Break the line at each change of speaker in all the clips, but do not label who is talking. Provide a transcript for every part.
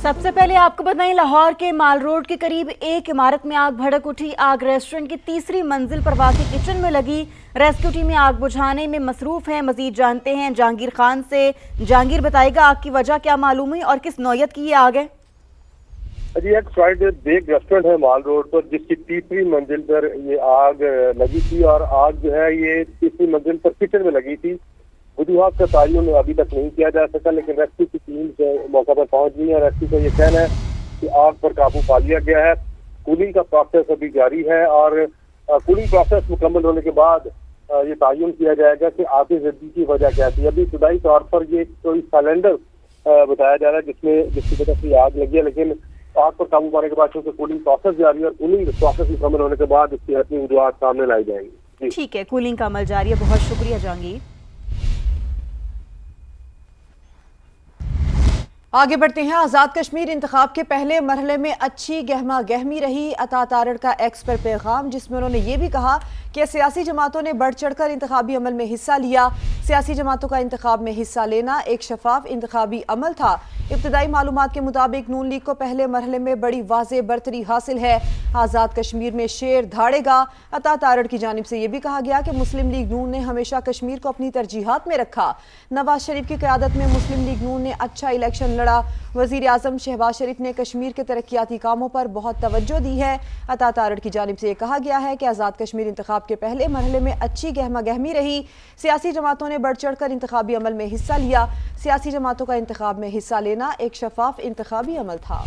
सबसे पहले आपको बताएं, लाहौर के माल रोड के करीब एक इमारत में आग भड़क उठी। आग रेस्टोरेंट की तीसरी मंजिल पर वाक़ई किचन में लगी। रेस्क्यू टीम में आग बुझाने में मसरूफ है। मजीद जानते हैं जहांगीर खान से। जहांगीर, बताएगा आग की वजह क्या मालूम हुई और किस नौयत की ये आग है?
जी, एक फ्राइडे बेक रेस्टोरेंट है माल रोड पर, जिसकी तीसरी मंजिल पर ये आग लगी थी और आग जो है ये तीसरी मंजिल पर किचन में लगी थी। वजूहात का तयन अभी तक नहीं किया जा सका, लेकिन रेस्क्यू की टीम से मौका पर पहुंच गई है। रेस्क्यू का ये कहना है कि आग पर काबू पा लिया गया है। कूलिंग का प्रोसेस अभी जारी है और कूलिंग प्रोसेस मुकम्मल होने के बाद ये तयन किया जाएगा कि आग जल्दी की वजह क्या थी। अभी इब्तदाई तौर पर ये कोई सिलेंडर बताया जा रहा है जिसकी वजह से आग लगी है, लेकिन आग पर काबू पाने के बाद चूंकि कूलिंग प्रोसेस जारी है और कूलिंग प्रोसेस मुकम्मल होने के बाद इसकी अपनी वजूहात सामने लाई जाएंगी।
ठीक है, कूलिंग का अमल जारी है। बहुत शुक्रिया जहांगीर।
आगे बढ़ते हैं। आज़ाद कश्मीर इंतखाब के पहले मरहले में अच्छी गहमा गहमी रही। अता तारड़ का एक्स पर पैगाम, जिसमें उन्होंने ये भी कहा कि सियासी जमातों ने बढ़ चढ़कर इंतखाबी अमल में हिस्सा लिया। सियासी जमातों का इंतखाब में हिस्सा लेना एक शफाफ इंतखाबी अमल था। इब्तदाई मालूमात के मुताबिक नून लीग को पहले मरहले में बड़ी वाज़ेह बरतरी हासिल है। आज़ाद कश्मीर में शेर धाड़ेगा। अता तारड़ की जानिब से यह भी कहा गया कि मुस्लिम लीग नून ने हमेशा कश्मीर को अपनी तरजीहात में रखा। नवाज शरीफ की क़यादत में मुस्लिम लीग नून ने अच्छा इलेक्शन लड़ा। वज़ीर आज़म शहबाज शरीफ ने कश्मीर के तरक्याती कामों पर बहुत तवज्जो दी है। अता तारड़ की जानिब से यह कहा गया है कि आज़ाद कश्मीर इंतखाब के पहले मरहले में अच्छी गहमा गहमी रही। सियासी जमातों ने बढ़ चढ़ कर इंतखाबी अमल में हिस्सा लिया। सियासी जमातों का इंतखाब में हिस्सा लेना एक शफाफ इंतखाबी अमल था।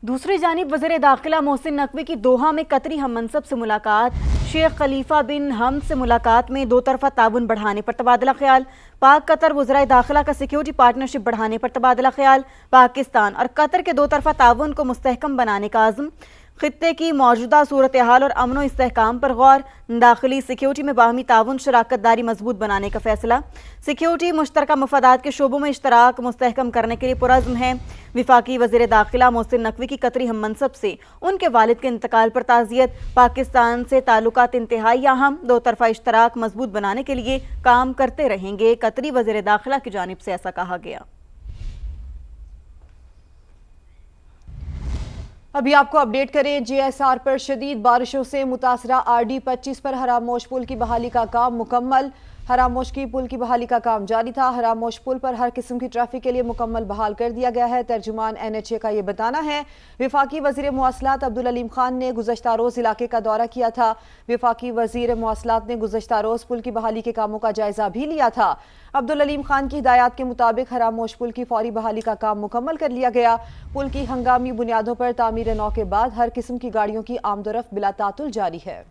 दूसरी जानिब वज़ीर दाखिला मोहसिन नकवी की दोहा में कतरी हम मनसब से मुलाकात। शेख खलीफा बिन हम से मुलाकात में दो तरफा ताउन बढ़ाने पर तबादला ख्याल। पाक कतर वज़राए दाखिला का सिक्योरिटी पार्टनरशिप बढ़ाने पर तबादला ख्याल। पाकिस्तान और कतर के दो तरफा ताउन को मुस्तहकम बनाने का आज़म। खित्ते की मौजूदा सूरत हाल और अमन व इस्तेहकाम पर गौर। दाखिली सिक्योरिटी में बाहमी ताउन शराकत दारी मजबूत बनाने का फैसला। सिक्योरिटी मुश्तरका मफादात के शोबों में इश्तराक मुस्तहकम करने के लिए पुरज़्म है। विफाकी वज़ीर दाखिला मोहसिन नकवी की कतरी हम मनसब से उनके वालिद के इंतकाल पर ताज़ियत। पाकिस्तान से ताल्लुकात इंतहाई अहम, दो तरफा इश्तराक मजबूत बनाने के लिए काम करते रहेंगे। कतरी वज़ीर दाखिला की जानिब से ऐसा कहा गया।
अभी आपको अपडेट करें, JSR पर शदीद बारिशों से मुतासरा RD-25 पर हरामोश पुल की बहाली का काम मुकम्मल। हरामोश की पुल की बहाली का काम जारी था। हरामोश पुल पर हर किस्म की ट्रैफिक के लिए मुकम्मल बहाल कर दिया गया है। तर्जुमान NHA का ये बताना है। विफाकी वज़ीर मवासलात अब्दुल अलीम खान ने गुज़श्ता रोज़ इलाके का दौरा किया था। विफाकी वज़ीर मवासलात ने गुज़श्ता रोज़ पुल की बहाली के कामों का जायजा भी लिया था। अब्दुल अलीम खान की हिदायत के मुताबिक हरामोश पुल की फौरी बहाली का काम मुकम्मल कर लिया गया। पुल की हंगामी बुनियादों पर तामीर नौ के बाद हर किस्म की गाड़ियों की आमदोरफ्त बिला तातुल जारी है।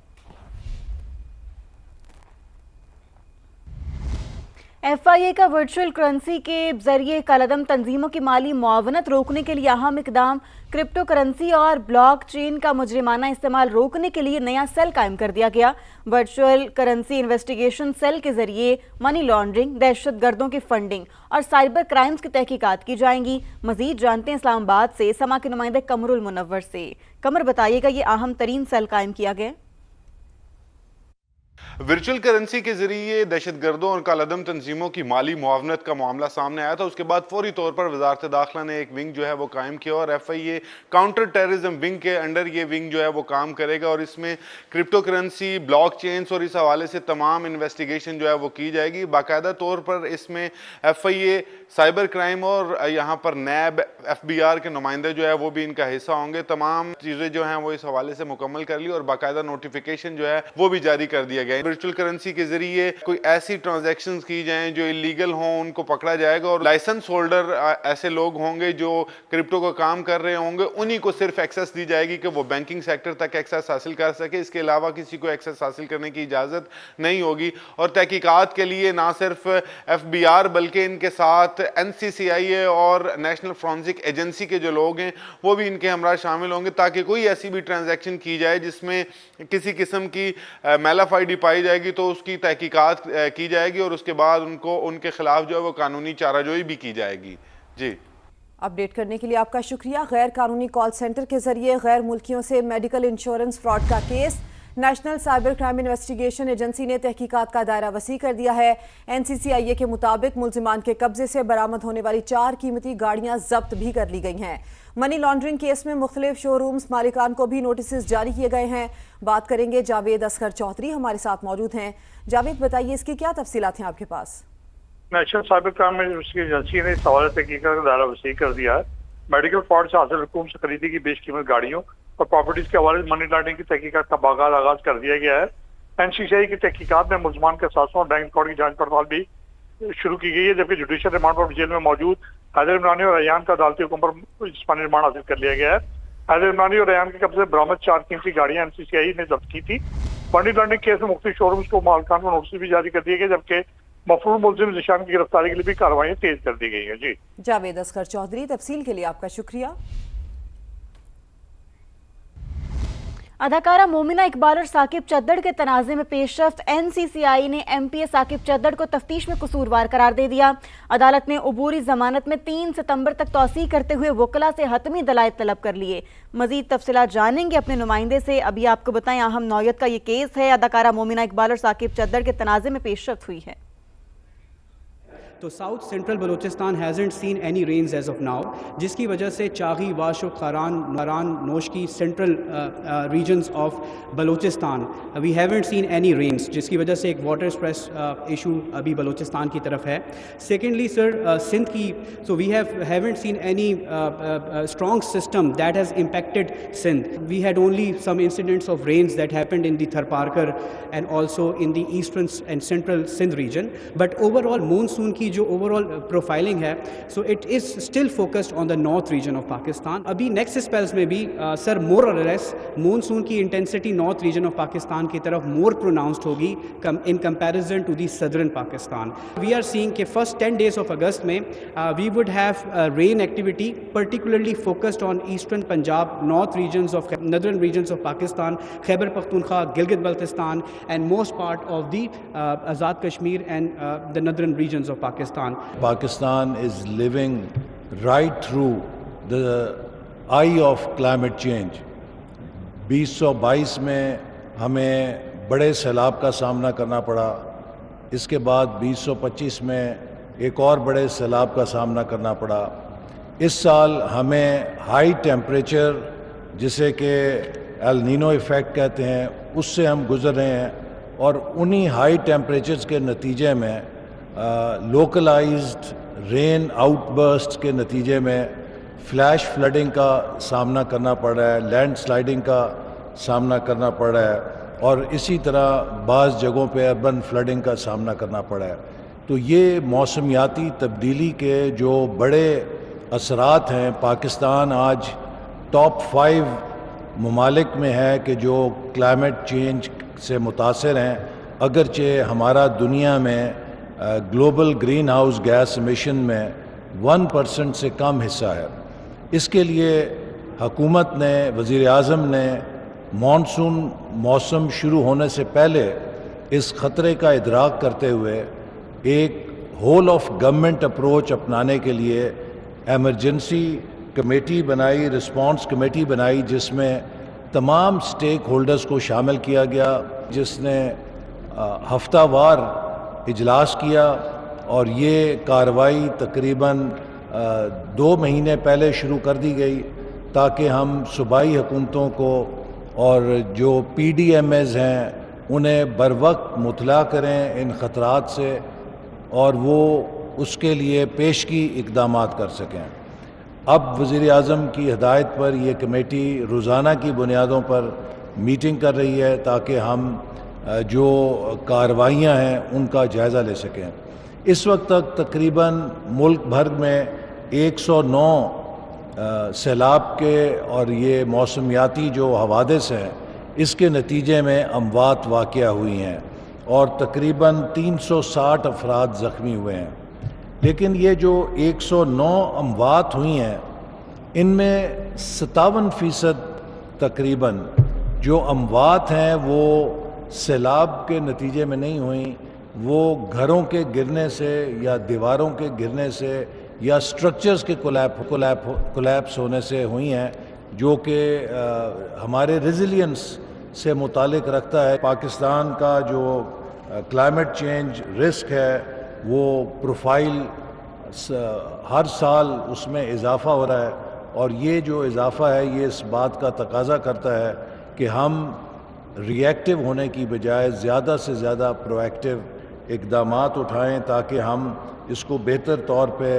FIA का वर्चुअल करेंसी के जरिए कलदम तंजीमों की माली मुआवनत रोकने के लिए अहम इकदाम। क्रिप्टो करेंसी और ब्लॉक चेन का मुजरिमाना इस्तेमाल रोकने के लिए नया सेल कायम कर दिया गया। वर्चुअल करेंसी इन्वेस्टिगेशन सेल के जरिए मनी लॉन्ड्रिंग, दहशत गर्दों की फंडिंग और साइबर क्राइम्स की तहकीकात की जाएंगी। मजीद जानते हैं इस्लामाबाद से समा के नुमाइंदे कमरुल मुनव्वर से। कमर, बताइएगा ये अहम तरीन सेल कायम किया गया।
वर्चुअल करेंसी के जरिए दहशत गर्दों और कालादम तंजीमों की माली मुआवनत का मामला सामने आया था। उसके बाद फौरी तौर पर वजारत दाखिला ने एक विंग जो है वो कायम किया और FIA काउंटर टेररिज्म विंग के अंडर ये विंग जो है वो काम करेगा और इसमें क्रिप्टो करेंसी, ब्लॉक चेन्स और इस हवाले से तमाम इन्वेस्टिगेशन जो है वो की जाएगी। बाकायदा तौर पर इसमें FIA, साइबर क्राइम और यहाँ पर NAB, FBR के नुमाइंदे जो है वो भी इनका हिस्सा होंगे। तमाम चीज़ें जो हैं वो इस हवाले से मुकम्मल कर ली और बाकायदा नोटिफिकेशन जो है वो भी जारी कर दिया गया है। वर्चुअल करेंसी के जरिए कोई ऐसी ट्रांजैक्शंस की जाएं जो इलीगल हों, उनको पकड़ा जाएगा और लाइसेंस होल्डर ऐसे लोग होंगे जो क्रिप्टो का काम कर रहे होंगे, उन्हीं को सिर्फ एक्सेस दी जाएगी कि वो बैंकिंग सेक्टर तक एक्सेस हासिल कर सके। इसके अलावा किसी को एक्सेस हासिल करने की इजाज़त नहीं होगी। और तहकीकात के लिए ना सिर्फ FBR बल्कि इनके साथ NCCIA और नेशनल फॉरेंसिक एजेंसी के जो लोग हैं वो भी इनके हमरा शामिल होंगे, ताकि कोई ऐसी भी ट्रांजैक्शन की जाए जिसमें किसी किस्म की मैलाफाइडी पाई जाएगी तो उसकी तहकीकात की जाएगी और उसके बाद उनको उनके खिलाफ जो है वो कानूनी चाराजोई भी की जाएगी। जी,
अपडेट करने के लिए आपका शुक्रिया। गैर कानूनी कॉल सेंटर के जरिए गैर मुल्कियों से मेडिकल इंश्योरेंस फ्रॉड का case. National cyber crime investigation agency نے تحقیقات کا دائرہ وسیع کر دیا ہے۔ NCCIA کے مطابق ملزمان کے قبضے سے برآمد ہونے والی 4 قیمتی گاڑیاں ضبط بھی کر لی گئی ہیں۔ منی لانڈرنگ کیس میں مختلف شو رومز مالکان کو بھی نوٹسز جاری کیے گئے ہیں۔ بات کریں گے جاوید اصغر چودھری ہمارے ساتھ موجود ہیں۔ جاوید بتائیے اس کی کیا تفصیلات ہیں آپ کے پاس؟
نیشنل سائبر کرائم ایجنسی نے اس حوالے سے تحقیقات کا دائرہ وسیع کر دیا ہے۔ میڈیکل فراڈ سے حاصل رقوم سے خریدی کی بیش قیمت گاڑیوں اور پراپرٹیز کے حوالے سے منی لانڈرنگ کی تحقیقات کا باغات آغاز کر دیا گیا ہے۔ NCCI کی تحقیقات میں ملزمان کے اثاثوں اور بینک اکاؤنٹ کی جانچ پڑتال بھی شروع کی گئی ہے، جبکہ جوڈیشل ریمانڈ پر جیل میں موجود حیدر عمرانی اور ریان کا عدالتی حکم پر جسمانی ریمانڈ حاصل کر لیا گیا ہے۔ حیدر عمرانی اور ریان کے قبضے سے برآمد 4 قیمتی گاڑیاں NCCI نے ضبط کی تھی۔ منی لانڈرنگ کیس میں مختلف شو رومز کو مالکان کو نوٹس بھی جاری کر دیے گئے، جبکہ مفرور ملزم ذیشان کی گرفتاری کے لیے بھی کارروائیاں تیز کر دی گئی ہیں۔ جی
جاوید اصغر چودھری، تفصیل کے لیے آپ کا شکریہ۔
اداکارہ مومنہ اقبال اور ثاقب چدر کے تنازع میں پیش رفت، NCCI نے MP ثاقب چدر کو تفتیش میں قصوروار قرار دے دیا۔ عدالت نے عبوری ضمانت میں 3 ستمبر تک توسیع کرتے ہوئے وکلاء سے حتمی دلائل طلب کر لیے۔ مزید تفصیلات جانیں گے اپنے نمائندے سے۔ ابھی آپ کو بتائیں اہم نوعیت کا یہ کیس ہے، اداکارہ مومنہ اقبال اور ثاقب چدر کے تنازع میں پیش رفت ہوئی ہے۔
تو south central Balochistan hasn't seen any rains as of now, جس کی وجہ سے Chagai, Washuk Kharan Noshki central regions of Balochistan we haven't seen any rains, جس کی وجہ سے ایک واٹر اسٹریس ایشو ابھی بلوچستان کی طرف ہے۔ سیکنڈلی سر، سندھ کی so we haven't seen any strong system that has impacted Sindh. We had only some incidents of rains that happened in the Tharparkar and also in the eastern and central Sindh region, but overall monsoon کی جو overall profiling ہے so it is still focused on the north region of Pakistan. ابھی next spells میں بھی sir more or less monsoon کی intensity north region of Pakistan کی طرف more pronounced ہوگی in comparison to the southern Pakistan. We are seeing کہ first 10 days of August میں we would have rain activity particularly focused on eastern Punjab, north regions of northern regions of Pakistan, Khyber Pakhtunkhwa, Gilgit Baltistan and most part of the Azad Kashmir and the northern regions of Pakistan.
Pakistan is living right through the eye of climate change. 2022 میں ہمیں بڑے سیلاب کا سامنا کرنا پڑا، اس کے بعد 2025 میں ایک اور بڑے سیلاب کا سامنا کرنا پڑا۔ اس سال ہمیں ہائی ٹیمپریچر، جسے کہ ایل نینو ایفیکٹ کہتے ہیں، اس سے ہم گزر رہے ہیں، اور انہی ہائی ٹیمپریچرز کے نتیجے میں لوکلائزڈ رین آؤٹ برسٹ کے نتیجے میں فلیش فلڈنگ کا سامنا کرنا پڑ رہا ہے، لینڈ سلائڈنگ کا سامنا کرنا پڑ رہا ہے، اور اسی طرح بعض جگہوں پہ اربن فلڈنگ کا سامنا کرنا پڑا ہے۔ تو یہ موسمیاتی تبدیلی کے جو بڑے اثرات ہیں، پاکستان آج ٹاپ 5 ممالک میں ہے کہ جو کلائمیٹ چینج سے متاثر ہیں، اگرچہ ہمارا دنیا میں global greenhouse gas emission میں 1% سے کم حصہ ہے۔ اس کے لیے حکومت نے، وزیر اعظم نے مانسون موسم شروع ہونے سے پہلے اس خطرے کا ادراک کرتے ہوئے ایک ہول آف گورنمنٹ اپروچ اپنانے کے لیے ایمرجنسی کمیٹی بنائی، رسپانس کمیٹی بنائی، جس میں تمام سٹیک ہولڈرز کو شامل کیا گیا، جس نے ہفتہ وار اجلاس کیا، اور یہ کارروائی تقریباً 2 مہینے پہلے شروع کر دی گئی تاکہ ہم صوبائی حکومتوں کو اور جو PDMAs ہیں انہیں بروقت مطلع کریں ان خطرات سے، اور وہ اس کے لیے پیشگی اقدامات کر سکیں۔ اب وزیر اعظم کی ہدایت پر یہ کمیٹی روزانہ کی بنیادوں پر میٹنگ کر رہی ہے تاکہ ہم جو کارروائیاں ہیں ان کا جائزہ لے سکیں۔ اس وقت تک تقریباً ملک بھر میں 109 سیلاب کے اور یہ موسمیاتی جو حوادث ہیں اس کے نتیجے میں اموات واقع ہوئی ہیں، اور تقریباً 360 افراد زخمی ہوئے ہیں۔ لیکن یہ جو 109 اموات ہوئی ہیں، ان میں 57% تقریباً جو اموات ہیں وہ سیلاب کے نتیجے میں نہیں ہوئیں، وہ گھروں کے گرنے سے یا دیواروں کے گرنے سے یا سٹرکچرز کے کولیپس ہونے سے ہوئی ہیں، جو کہ ہمارے ریزیلینس سے متعلق رکھتا ہے۔ پاکستان کا جو کلائمیٹ چینج رسک ہے وہ پروفائل ہر سال اس میں اضافہ ہو رہا ہے، اور یہ جو اضافہ ہے یہ اس بات کا تقاضا کرتا ہے کہ ہم ری ایکٹیو ہونے کی بجائے زیادہ سے زیادہ پرو ایکٹیو اقدامات اٹھائیں تاکہ ہم اس کو بہتر طور پہ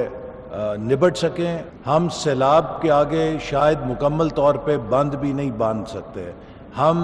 نبٹ سکیں۔ ہم سیلاب کے آگے شاید مکمل طور پہ بند بھی نہیں باندھ سکتے، ہم